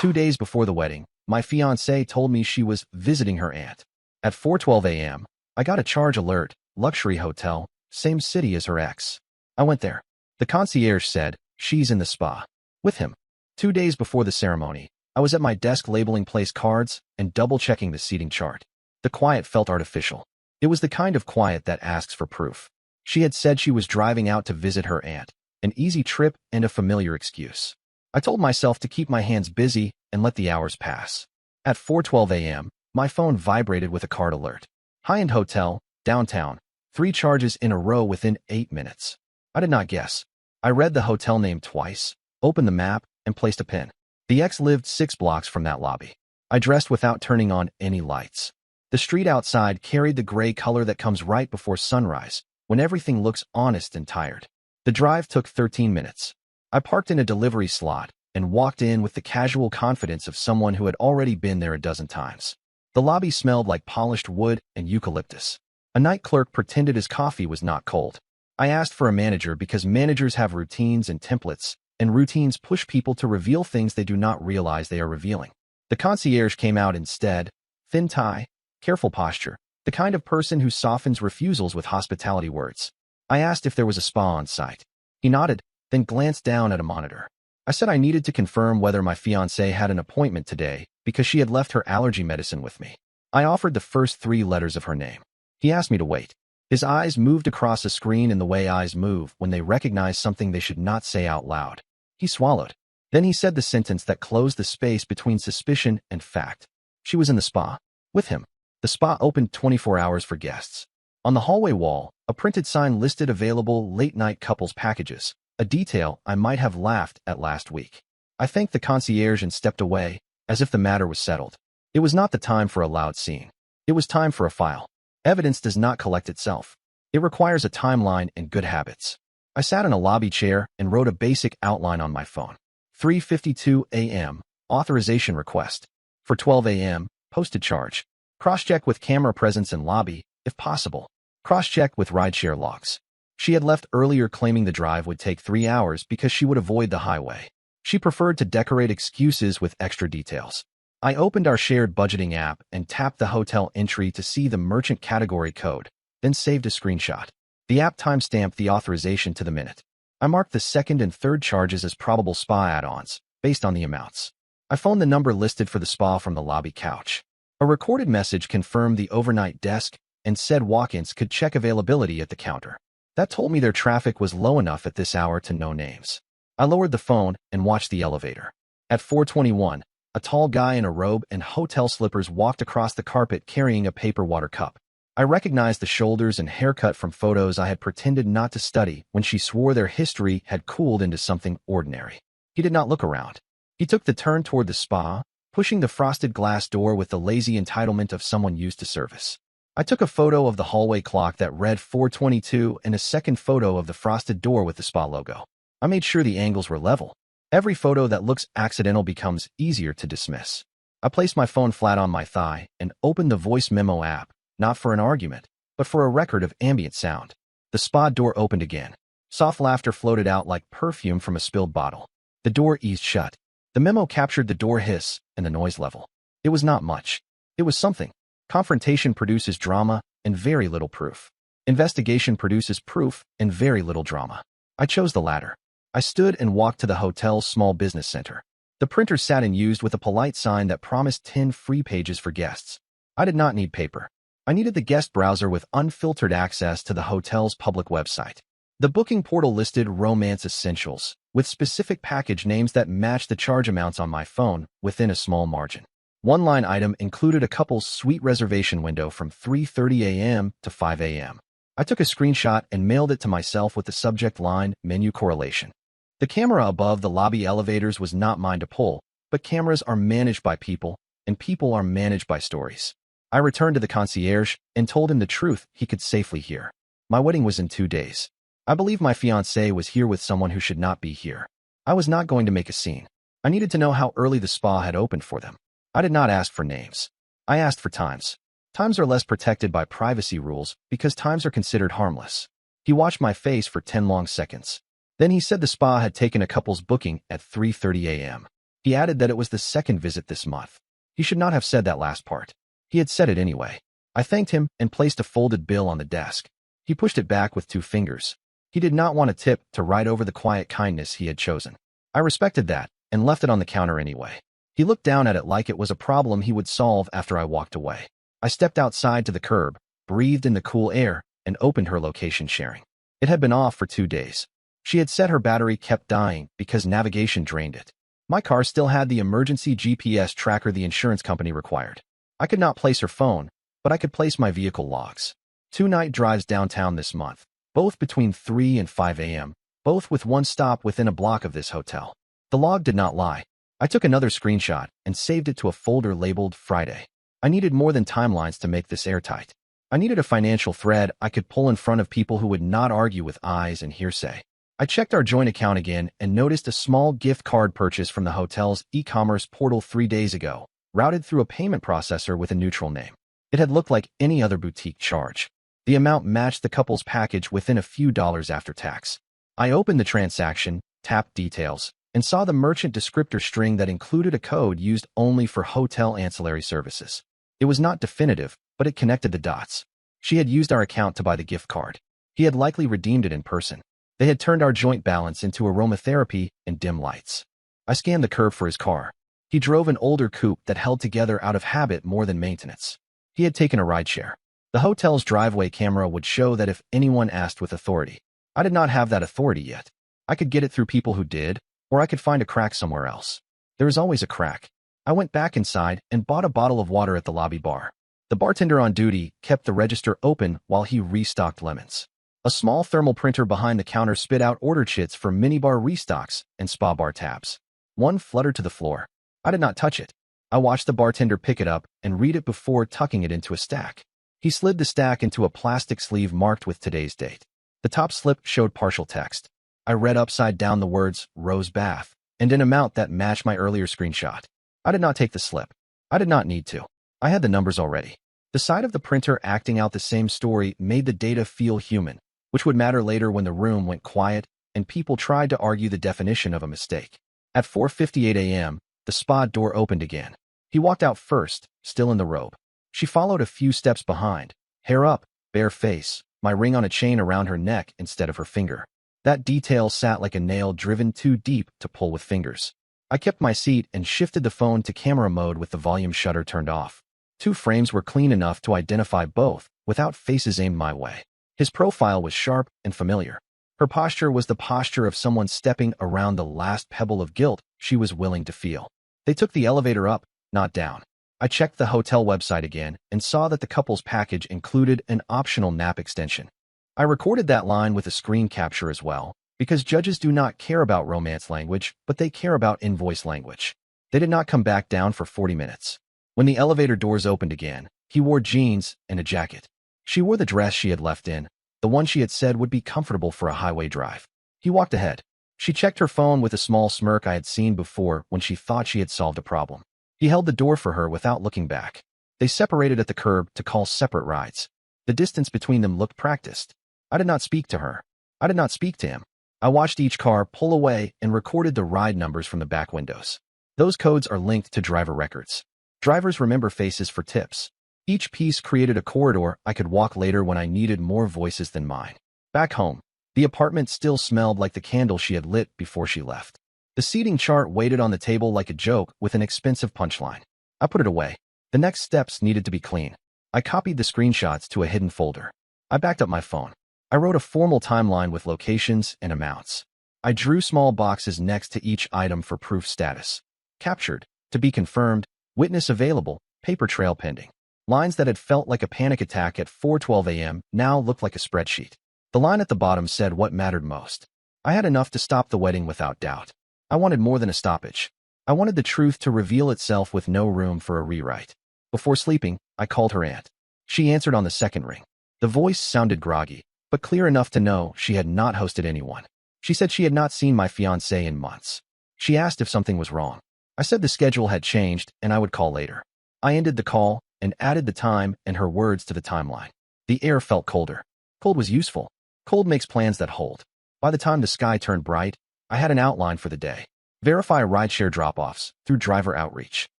2 days before the wedding, my fiancée told me she was visiting her aunt. At 4:12 a.m., I got a charge alert, luxury hotel, same city as her ex. I went there. The concierge said, she's in the spa. With him. 2 days before the ceremony, I was at my desk labeling place cards and double-checking the seating chart. The quiet felt artificial. It was the kind of quiet that asks for proof. She had said she was driving out to visit her aunt, an easy trip and a familiar excuse. I told myself to keep my hands busy and let the hours pass. At 4:12 a.m., my phone vibrated with a card alert. High-end hotel, downtown, 3 charges in a row within 8 minutes. I did not guess. I read the hotel name twice, opened the map, and placed a pin. The ex lived 6 blocks from that lobby. I dressed without turning on any lights. The street outside carried the gray color that comes right before sunrise, when everything looks honest and tired. The drive took 13 minutes. I parked in a delivery slot and walked in with the casual confidence of someone who had already been there a dozen times. The lobby smelled like polished wood and eucalyptus. A night clerk pretended his coffee was not cold. I asked for a manager because managers have routines and templates, and routines push people to reveal things they do not realize they are revealing. The concierge came out instead, thin tie, careful posture, the kind of person who softens refusals with hospitality words. I asked if there was a spa on site. He nodded, then glanced down at a monitor. I said I needed to confirm whether my fiancée had an appointment today because she had left her allergy medicine with me. I offered the first 3 letters of her name. He asked me to wait. His eyes moved across a screen in the way eyes move when they recognize something they should not say out loud. He swallowed. Then he said the sentence that closed the space between suspicion and fact. She was in the spa. With him. The spa opened 24 hours for guests. On the hallway wall, a printed sign listed available late-night couples packages, a detail I might have laughed at last week. I thanked the concierge and stepped away, as if the matter was settled. It was not the time for a loud scene. It was time for a file. Evidence does not collect itself. It requires a timeline and good habits. I sat in a lobby chair and wrote a basic outline on my phone. 3:52 a.m. Authorization request. For 12 a.m. Posted charge. Cross-check with camera presence in lobby, if possible. Cross-check with rideshare logs. She had left earlier claiming the drive would take 3 hours because she would avoid the highway. She preferred to decorate excuses with extra details. I opened our shared budgeting app and tapped the hotel entry to see the merchant category code, then saved a screenshot. The app timestamped the authorization to the minute. I marked the second and third charges as probable spa add-ons, based on the amounts. I phoned the number listed for the spa from the lobby couch. A recorded message confirmed the overnight desk and said walk-ins could check availability at the counter. That told me their traffic was low enough at this hour to know names. I lowered the phone and watched the elevator. At 4:21, a tall guy in a robe and hotel slippers walked across the carpet carrying a paper water cup. I recognized the shoulders and haircut from photos I had pretended not to study when she swore their history had cooled into something ordinary. He did not look around. He took the turn toward the spa, pushing the frosted glass door with the lazy entitlement of someone used to service. I took a photo of the hallway clock that read 4:22 and a second photo of the frosted door with the spa logo. I made sure the angles were level. Every photo that looks accidental becomes easier to dismiss. I placed my phone flat on my thigh and opened the voice memo app, not for an argument, but for a record of ambient sound. The spa door opened again. Soft laughter floated out like perfume from a spilled bottle. The door eased shut. The memo captured the door hiss and the noise level. It was not much. It was something. Confrontation produces drama and very little proof. Investigation produces proof and very little drama. I chose the latter. I stood and walked to the hotel's small business center. The printer sat unused with a polite sign that promised 10 free pages for guests. I did not need paper. I needed the guest browser with unfiltered access to the hotel's public website. The booking portal listed romance essentials, with specific package names that matched the charge amounts on my phone within a small margin. One line item included a couple's suite reservation window from 3:30 a.m. to 5 a.m. I took a screenshot and mailed it to myself with the subject line, menu correlation. The camera above the lobby elevators was not mine to pull, but cameras are managed by people, and people are managed by stories. I returned to the concierge and told him the truth he could safely hear. My wedding was in 2 days. I believe my fiancée was here with someone who should not be here. I was not going to make a scene. I needed to know how early the spa had opened for them. I did not ask for names. I asked for times. Times are less protected by privacy rules because times are considered harmless. He watched my face for 10 long seconds. Then he said the spa had taken a couple's booking at 3:30 a.m. He added that it was the second visit this month. He should not have said that last part. He had said it anyway. I thanked him and placed a folded bill on the desk. He pushed it back with 2 fingers. He did not want a tip to ride over the quiet kindness he had chosen. I respected that and left it on the counter anyway. He looked down at it like it was a problem he would solve after I walked away. I stepped outside to the curb, breathed in the cool air, and opened her location sharing. It had been off for 2 days. She had said her battery kept dying because navigation drained it. My car still had the emergency GPS tracker the insurance company required. I could not place her phone, but I could place my vehicle logs. 2 night drives downtown this month, both between 3 and 5 a.m., both with 1 stop within a block of this hotel. The log did not lie. I took another screenshot and saved it to a folder labeled Friday. I needed more than timelines to make this airtight. I needed a financial thread I could pull in front of people who would not argue with eyes and hearsay. I checked our joint account again and noticed a small gift card purchase from the hotel's e-commerce portal 3 days ago, routed through a payment processor with a neutral name. It had looked like any other boutique charge. The amount matched the couple's package within a few dollars after tax. I opened the transaction, tapped details, and saw the merchant descriptor string that included a code used only for hotel ancillary services. It was not definitive, but it connected the dots. She had used our account to buy the gift card. He had likely redeemed it in person. They had turned our joint balance into aromatherapy and dim lights. I scanned the curb for his car. He drove an older coupe that held together out of habit more than maintenance. He had taken a rideshare. The hotel's driveway camera would show that if anyone asked with authority. I did not have that authority yet. I could get it through people who did, or I could find a crack somewhere else. There is always a crack. I went back inside and bought a bottle of water at the lobby bar. The bartender on duty kept the register open while he restocked lemons. A small thermal printer behind the counter spit out order chits for minibar restocks and spa bar tabs. One fluttered to the floor. I did not touch it. I watched the bartender pick it up and read it before tucking it into a stack. He slid the stack into a plastic sleeve marked with today's date. The top slip showed partial text. I read upside down the words, Rose Bath, and an amount that matched my earlier screenshot. I did not take the slip. I did not need to. I had the numbers already. The side of the printer acting out the same story made the data feel human, which would matter later when the room went quiet and people tried to argue the definition of a mistake. At 4:58 a.m., the spa door opened again. He walked out first, still in the robe. She followed a few steps behind, hair up, bare face, my ring on a chain around her neck instead of her finger. That detail sat like a nail driven too deep to pull with fingers. I kept my seat and shifted the phone to camera mode with the volume shutter turned off. 2 frames were clean enough to identify both without faces aimed my way. His profile was sharp and familiar. Her posture was the posture of someone stepping around the last pebble of guilt she was willing to feel. They took the elevator up, not down. I checked the hotel website again and saw that the couple's package included an optional nap extension. I recorded that line with a screen capture as well, because judges do not care about romance language, but they care about invoice language. They did not come back down for 40 minutes. When the elevator doors opened again, he wore jeans and a jacket. She wore the dress she had left in, the one she had said would be comfortable for a highway drive. He walked ahead. She checked her phone with a small smirk I had seen before when she thought she had solved a problem. He held the door for her without looking back. They separated at the curb to call separate rides. The distance between them looked practiced. I did not speak to her. I did not speak to him. I watched each car pull away and recorded the ride numbers from the back windows. Those codes are linked to driver records. Drivers remember faces for tips. Each piece created a corridor I could walk later when I needed more voices than mine. Back home, the apartment still smelled like the candle she had lit before she left. The seating chart waited on the table like a joke with an expensive punchline. I put it away. The next steps needed to be clean. I copied the screenshots to a hidden folder. I backed up my phone. I wrote a formal timeline with locations and amounts. I drew small boxes next to each item for proof status. Captured, to be confirmed, witness available, paper trail pending. Lines that had felt like a panic attack at 4:12 a.m. now looked like a spreadsheet. The line at the bottom said what mattered most. I had enough to stop the wedding without doubt. I wanted more than a stoppage. I wanted the truth to reveal itself with no room for a rewrite. Before sleeping, I called her aunt. She answered on the second ring. The voice sounded groggy, but clear enough to know she had not hosted anyone. She said she had not seen my fiancé in months. She asked if something was wrong. I said the schedule had changed and I would call later. I ended the call and added the time and her words to the timeline. The air felt colder. Cold was useful. Cold makes plans that hold. By the time the sky turned bright, I had an outline for the day. Verify rideshare drop-offs through driver outreach.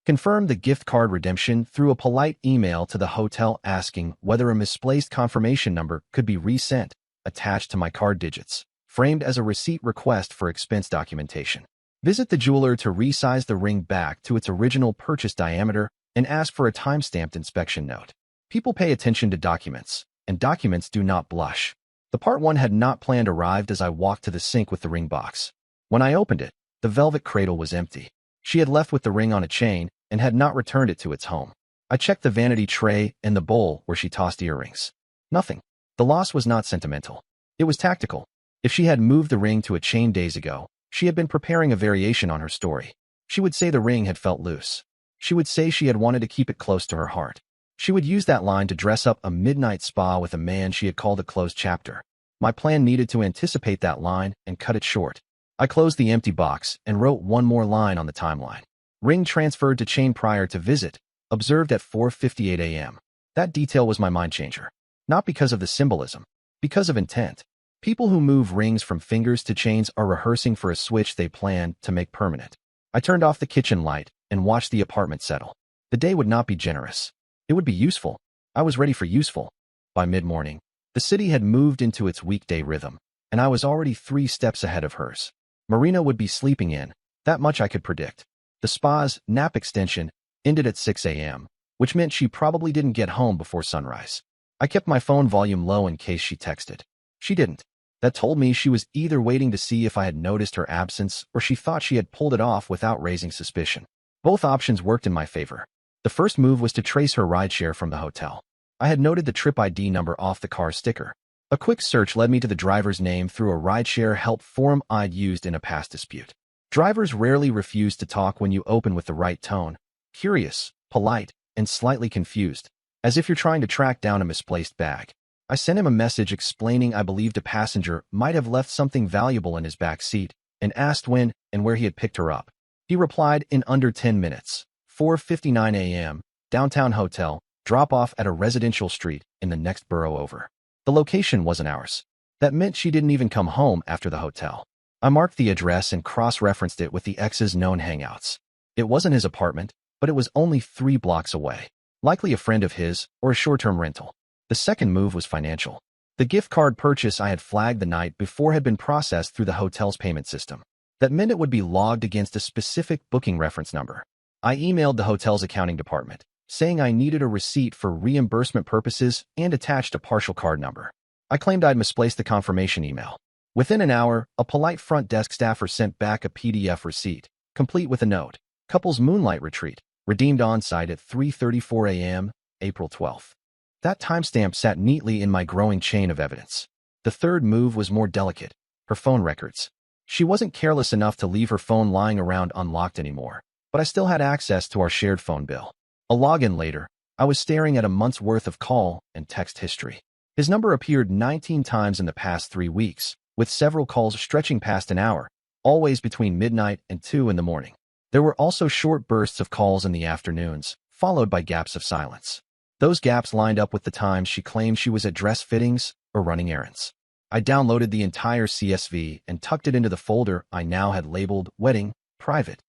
Confirm the gift card redemption through a polite email to the hotel asking whether a misplaced confirmation number could be resent, attached to my card digits, framed as a receipt request for expense documentation. Visit the jeweler to resize the ring back to its original purchase diameter and ask for a time-stamped inspection note. People pay attention to documents, and documents do not blush. The part 1 had not planned arrived as I walked to the sink with the ring box. When I opened it, the velvet cradle was empty. She had left with the ring on a chain and had not returned it to its home. I checked the vanity tray and the bowl where she tossed earrings. Nothing. The loss was not sentimental. It was tactical. If she had moved the ring to a chain days ago, she had been preparing a variation on her story. She would say the ring had felt loose. She would say she had wanted to keep it close to her heart. She would use that line to dress up a midnight spa with a man she had called a closed chapter. My plan needed to anticipate that line and cut it short. I closed the empty box and wrote one more line on the timeline. Ring transferred to chain prior to visit, observed at 4:58 a.m. That detail was my mind changer. Not because of the symbolism, because of intent. People who move rings from fingers to chains are rehearsing for a switch they plan to make permanent. I turned off the kitchen light and watched the apartment settle. The day would not be generous. It would be useful. I was ready for useful. By mid-morning, the city had moved into its weekday rhythm, and I was already 3 steps ahead of hers. Marina would be sleeping in, that much I could predict. The spa's nap extension ended at 6 a.m., which meant she probably didn't get home before sunrise. I kept my phone volume low in case she texted. She didn't. That told me she was either waiting to see if I had noticed her absence or she thought she had pulled it off without raising suspicion. Both options worked in my favor. The first move was to trace her rideshare from the hotel. I had noted the trip ID number off the car sticker. A quick search led me to the driver's name through a rideshare help forum I'd used in a past dispute. Drivers rarely refuse to talk when you open with the right tone. Curious, polite, and slightly confused, as if you're trying to track down a misplaced bag. I sent him a message explaining I believed a passenger might have left something valuable in his back seat and asked when and where he had picked her up. He replied in under 10 minutes, 4:59 a.m., downtown hotel, drop off at a residential street in the next borough over. The location wasn't ours. That meant she didn't even come home after the hotel. I marked the address and cross-referenced it with the ex's known hangouts. It wasn't his apartment, but it was only 3 blocks away. Likely a friend of his or a short-term rental. The second move was financial. The gift card purchase I had flagged the night before had been processed through the hotel's payment system. That meant it would be logged against a specific booking reference number. I emailed the hotel's accounting department, saying I needed a receipt for reimbursement purposes and attached a partial card number. I claimed I'd misplaced the confirmation email. Within an hour, a polite front desk staffer sent back a PDF receipt, complete with a note. Couple's moonlight retreat, redeemed on-site at 3:34 a.m., April 12th. That timestamp sat neatly in my growing chain of evidence. The third move was more delicate, her phone records. She wasn't careless enough to leave her phone lying around unlocked anymore, but I still had access to our shared phone bill. A login later, I was staring at a month's worth of call and text history. His number appeared 19 times in the past 3 weeks, with several calls stretching past an hour, always between midnight and 2 in the morning. There were also short bursts of calls in the afternoons, followed by gaps of silence. Those gaps lined up with the times she claimed she was at dress fittings or running errands. I downloaded the entire CSV and tucked it into the folder I now had labeled Wedding, Private.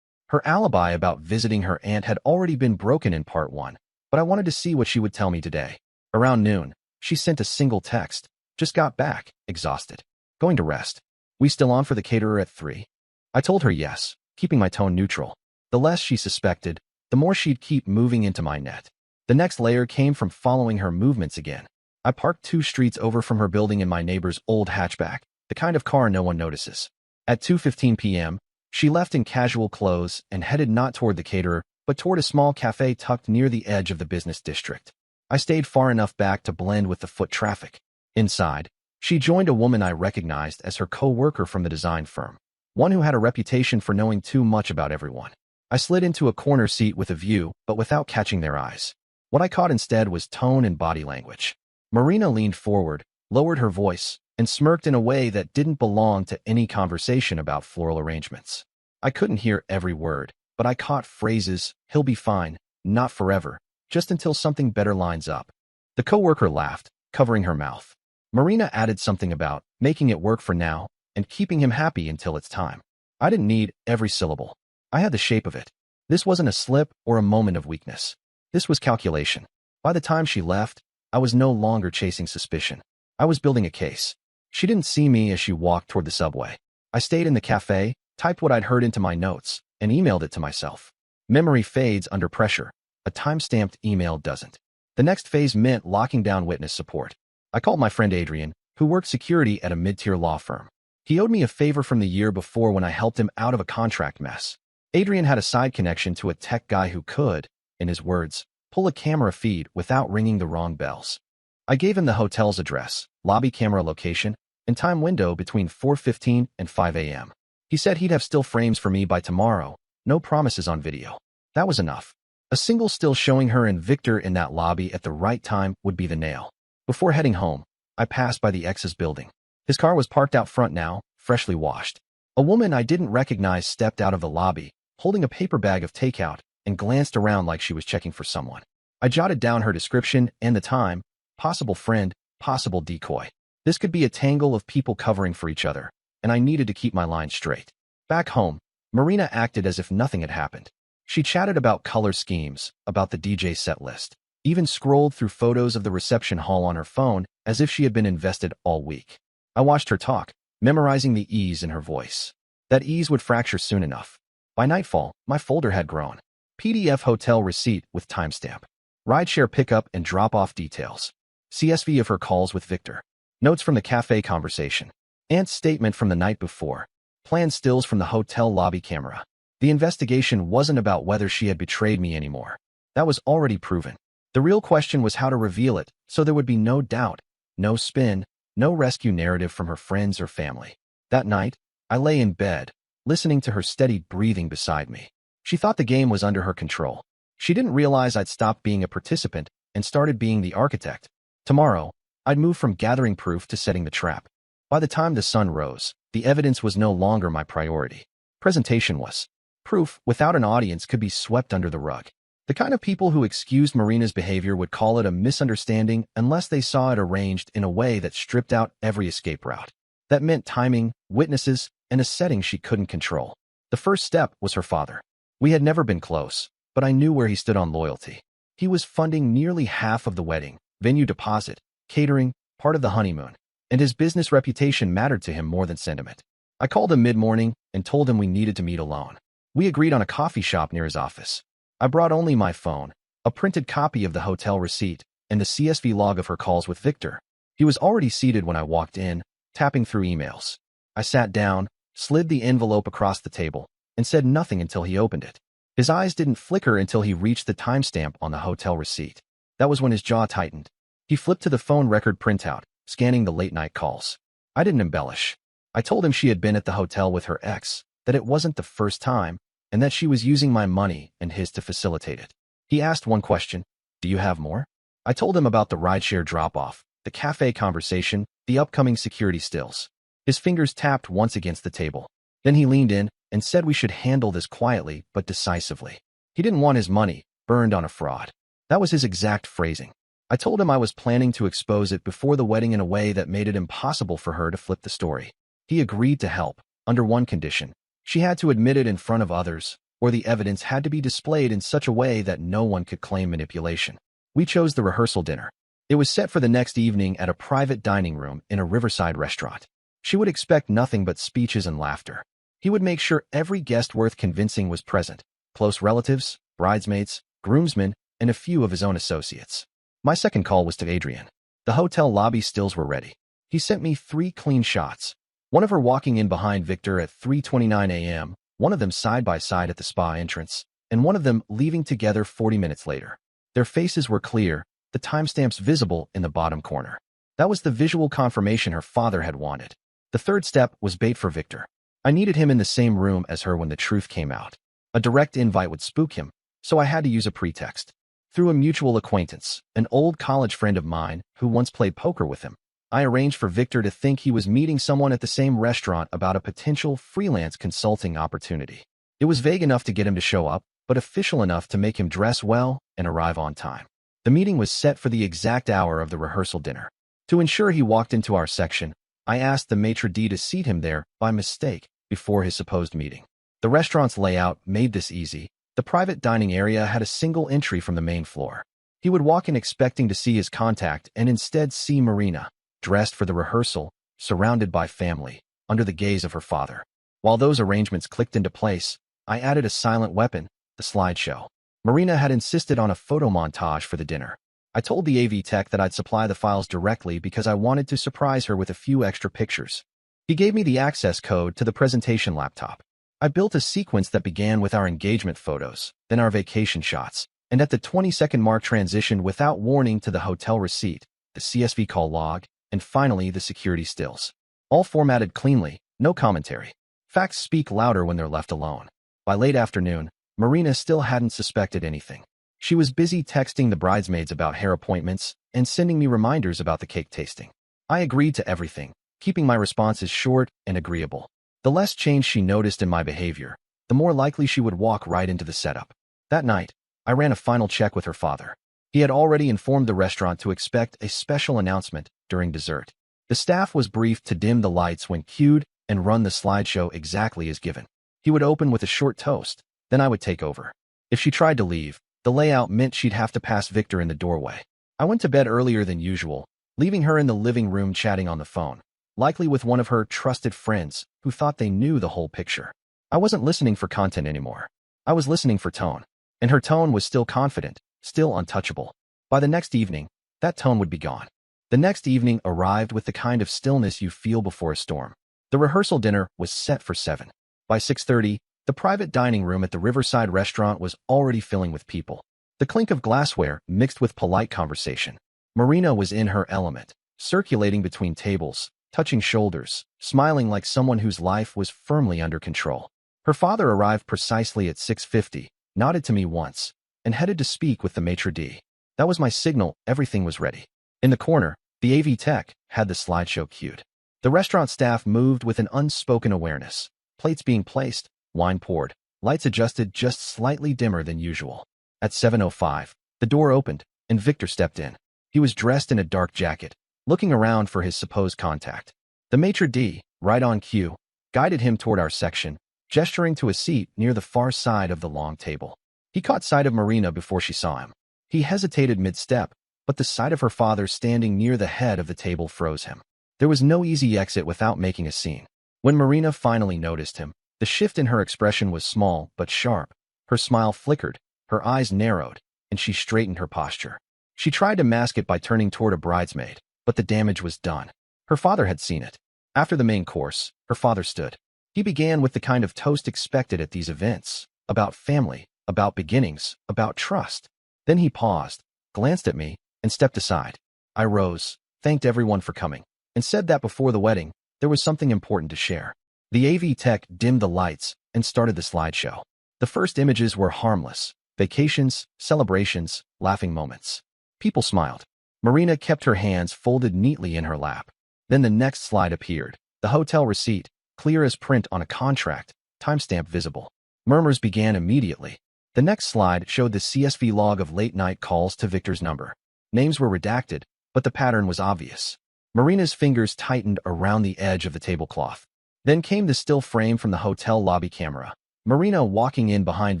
Her alibi about visiting her aunt had already been broken in part 1, but I wanted to see what she would tell me today. Around noon, she sent a single text. Just got back, exhausted. Going to rest. We still on for the caterer at 3? I told her yes, keeping my tone neutral. The less she suspected, the more she'd keep moving into my net. The next layer came from following her movements again. I parked 2 streets over from her building in my neighbor's old hatchback, the kind of car no one notices. At 2:15 p.m., she left in casual clothes and headed not toward the caterer, but toward a small cafe tucked near the edge of the business district. I stayed far enough back to blend with the foot traffic. Inside, she joined a woman I recognized as her co-worker from the design firm, one who had a reputation for knowing too much about everyone. I slid into a corner seat with a view, but without catching their eyes. What I caught instead was tone and body language. Marina leaned forward, lowered her voice, and smirked in a way that didn't belong to any conversation about floral arrangements. I couldn't hear every word, but I caught phrases, "He'll be fine, not forever, just until something better lines up." The coworker laughed, covering her mouth. Marina added something about making it work for now and keeping him happy until it's time. I didn't need every syllable. I had the shape of it. This wasn't a slip or a moment of weakness. This was calculation. By the time she left, I was no longer chasing suspicion. I was building a case. She didn't see me as she walked toward the subway. I stayed in the cafe, typed what I'd heard into my notes, and emailed it to myself. Memory fades under pressure. A time-stamped email doesn't. The next phase meant locking down witness support. I called my friend Adrian, who worked security at a mid-tier law firm. He owed me a favor from the year before when I helped him out of a contract mess. Adrian had a side connection to a tech guy who could, in his words, pull a camera feed without ringing the wrong bells. I gave him the hotel's address, lobby camera location, and time window between 4:15 and 5 a.m. He said he'd have still frames for me by tomorrow, no promises on video. That was enough. A single still showing her and Victor in that lobby at the right time would be the nail. Before heading home, I passed by the ex's building. His car was parked out front now, freshly washed. A woman I didn't recognize stepped out of the lobby, holding a paper bag of takeout, and glanced around like she was checking for someone. I jotted down her description and the time, possible friend, possible decoy. This could be a tangle of people covering for each other, and I needed to keep my line straight. Back home, Marina acted as if nothing had happened. She chatted about color schemes, about the DJ set list, even scrolled through photos of the reception hall on her phone as if she had been invested all week. I watched her talk, memorizing the ease in her voice. That ease would fracture soon enough. By nightfall, my folder had grown. PDF hotel receipt with timestamp. Rideshare pickup and drop-off details. CSV of her calls with Victor. Notes from the cafe conversation. Aunt's statement from the night before. Planned stills from the hotel lobby camera. The investigation wasn't about whether she had betrayed me anymore. That was already proven. The real question was how to reveal it so there would be no doubt, no spin, no rescue narrative from her friends or family. That night, I lay in bed, listening to her steady breathing beside me. She thought the game was under her control. She didn't realize I'd stopped being a participant and started being the architect. Tomorrow, I'd move from gathering proof to setting the trap. By the time the sun rose, the evidence was no longer my priority. Presentation was. Proof without an audience could be swept under the rug. The kind of people who excused Marina's behavior would call it a misunderstanding unless they saw it arranged in a way that stripped out every escape route. That meant timing, witnesses, and a setting she couldn't control. The first step was her father. We had never been close, but I knew where he stood on loyalty. He was funding nearly half of the wedding, venue deposit, catering, part of the honeymoon, and his business reputation mattered to him more than sentiment. I called him mid-morning and told him we needed to meet alone. We agreed on a coffee shop near his office. I brought only my phone, a printed copy of the hotel receipt, and the CSV log of her calls with Victor. He was already seated when I walked in, tapping through emails. I sat down, slid the envelope across the table, and said nothing until he opened it. His eyes didn't flicker until he reached the timestamp on the hotel receipt. That was when his jaw tightened. He flipped to the phone record printout, scanning the late-night calls. I didn't embellish. I told him she had been at the hotel with her ex, that it wasn't the first time, and that she was using my money and his to facilitate it. He asked one question, "Do you have more?" I told him about the rideshare drop-off, the cafe conversation, the upcoming security stills. His fingers tapped once against the table. Then he leaned in and said we should handle this quietly but decisively. He didn't want his money burned on a fraud. That was his exact phrasing. I told him I was planning to expose it before the wedding in a way that made it impossible for her to flip the story. He agreed to help, under one condition. She had to admit it in front of others, or the evidence had to be displayed in such a way that no one could claim manipulation. We chose the rehearsal dinner. It was set for the next evening at a private dining room in a riverside restaurant. She would expect nothing but speeches and laughter. He would make sure every guest worth convincing was present, close relatives, bridesmaids, groomsmen, and a few of his own associates. My second call was to Adrian. The hotel lobby stills were ready. He sent me 3 clean shots. One of her walking in behind Victor at 3:29 a.m., one of them side by side at the spa entrance, and one of them leaving together 40 minutes later. Their faces were clear, the timestamps visible in the bottom corner. That was the visual confirmation her father had wanted. The third step was bait for Victor. I needed him in the same room as her when the truth came out. A direct invite would spook him, so I had to use a pretext. Through a mutual acquaintance, an old college friend of mine who once played poker with him, I arranged for Victor to think he was meeting someone at the same restaurant about a potential freelance consulting opportunity. It was vague enough to get him to show up, but official enough to make him dress well and arrive on time. The meeting was set for the exact hour of the rehearsal dinner. To ensure he walked into our section, I asked the maitre d' to seat him there by mistake, before his supposed meeting. The restaurant's layout made this easy. The private dining area had a single entry from the main floor. He would walk in expecting to see his contact and instead see Marina, dressed for the rehearsal, surrounded by family, under the gaze of her father. While those arrangements clicked into place, I added a silent weapon, the slideshow. Marina had insisted on a photo montage for the dinner. I told the AV tech that I'd supply the files directly because I wanted to surprise her with a few extra pictures. He gave me the access code to the presentation laptop. I built a sequence that began with our engagement photos, then our vacation shots, and at the 20-second mark transitioned without warning to the hotel receipt, the CSV call log, and finally the security stills. All formatted cleanly, no commentary. Facts speak louder when they're left alone. By late afternoon, Marina still hadn't suspected anything. She was busy texting the bridesmaids about hair appointments and sending me reminders about the cake tasting. I agreed to everything, keeping my responses short and agreeable. The less change she noticed in my behavior, the more likely she would walk right into the setup. That night, I ran a final check with her father. He had already informed the restaurant to expect a special announcement during dessert. The staff was briefed to dim the lights when cued and run the slideshow exactly as given. He would open with a short toast, then I would take over. If she tried to leave, the layout meant she'd have to pass Victor in the doorway. I went to bed earlier than usual, leaving her in the living room chatting on the phone, likely with one of her trusted friends who thought they knew the whole picture. I wasn't listening for content anymore. I was listening for tone. And her tone was still confident, still untouchable. By the next evening, that tone would be gone. The next evening arrived with the kind of stillness you feel before a storm. The rehearsal dinner was set for 7. By 6:30, the private dining room at the Riverside restaurant was already filling with people. The clink of glassware mixed with polite conversation. Marina was in her element, circulating between tables, touching shoulders, smiling like someone whose life was firmly under control. Her father arrived precisely at 6:50, nodded to me once, and headed to speak with the maitre d'. That was my signal everything was ready. In the corner, the AV tech had the slideshow queued. The restaurant staff moved with an unspoken awareness. Plates being placed, wine poured, lights adjusted just slightly dimmer than usual. At 7:05, the door opened, and Victor stepped in. He was dressed in a dark jacket, looking around for his supposed contact. The maitre d', right on cue, guided him toward our section, gesturing to a seat near the far side of the long table. He caught sight of Marina before she saw him. He hesitated mid-step, but the sight of her father standing near the head of the table froze him. There was no easy exit without making a scene. When Marina finally noticed him, the shift in her expression was small but sharp. Her smile flickered, her eyes narrowed, and she straightened her posture. She tried to mask it by turning toward a bridesmaid, but the damage was done. Her father had seen it. After the main course, her father stood. He began with the kind of toast expected at these events, about family, about beginnings, about trust. Then he paused, glanced at me, and stepped aside. I rose, thanked everyone for coming, and said that before the wedding, there was something important to share. The AV tech dimmed the lights and started the slideshow. The first images were harmless: vacations, celebrations, laughing moments. People smiled. Marina kept her hands folded neatly in her lap. Then the next slide appeared, the hotel receipt, clear as print on a contract, timestamp visible. Murmurs began immediately. The next slide showed the CSV log of late-night calls to Victor's number. Names were redacted, but the pattern was obvious. Marina's fingers tightened around the edge of the tablecloth. Then came the still frame from the hotel lobby camera. Marina walking in behind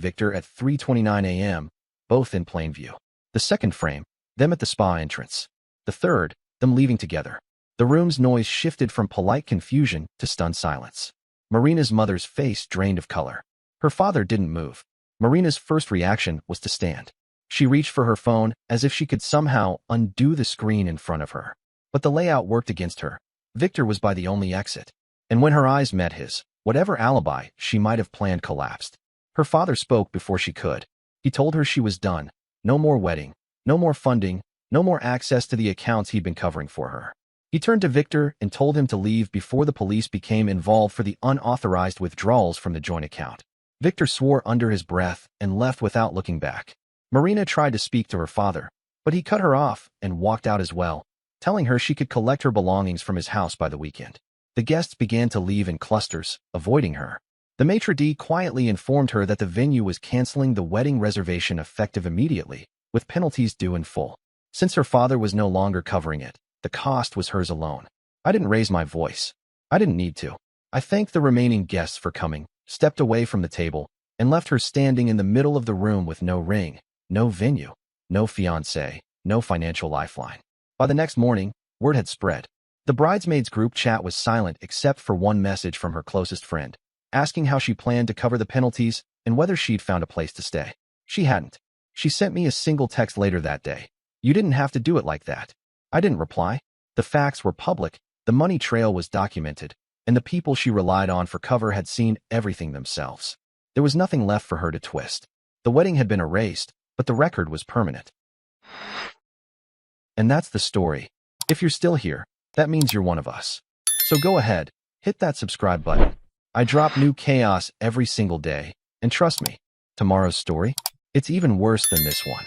Victor at 3:29 a.m., both in plain view. The second frame, them at the spa entrance. The third, them leaving together. The room's noise shifted from polite confusion to stunned silence. Marina's mother's face drained of color. Her father didn't move. Marina's first reaction was to stand. She reached for her phone as if she could somehow undo the screen in front of her. But the layout worked against her. Victor was by the only exit. And when her eyes met his, whatever alibi she might have planned collapsed. Her father spoke before she could. He told her she was done. No more wedding. No more funding. No more access to the accounts he'd been covering for her. He turned to Victor and told him to leave before the police became involved for the unauthorized withdrawals from the joint account. Victor swore under his breath and left without looking back. Marina tried to speak to her father, but he cut her off and walked out as well, telling her she could collect her belongings from his house by the weekend. The guests began to leave in clusters, avoiding her. The maitre d' quietly informed her that the venue was canceling the wedding reservation effective immediately, with penalties due in full. Since her father was no longer covering it, the cost was hers alone. I didn't raise my voice. I didn't need to. I thanked the remaining guests for coming, stepped away from the table, and left her standing in the middle of the room with no ring, no venue, no fiancé, no financial lifeline. By the next morning, word had spread. The bridesmaids group chat was silent except for one message from her closest friend, asking how she planned to cover the penalties and whether she'd found a place to stay. She hadn't. She sent me a single text later that day. "You didn't have to do it like that." I didn't reply. The facts were public, the money trail was documented, and the people she relied on for cover had seen everything themselves. There was nothing left for her to twist. The wedding had been erased, but the record was permanent. And that's the story. If you're still here, that means you're one of us. So go ahead, hit that subscribe button. I drop new chaos every single day, and trust me, tomorrow's story, it's even worse than this one.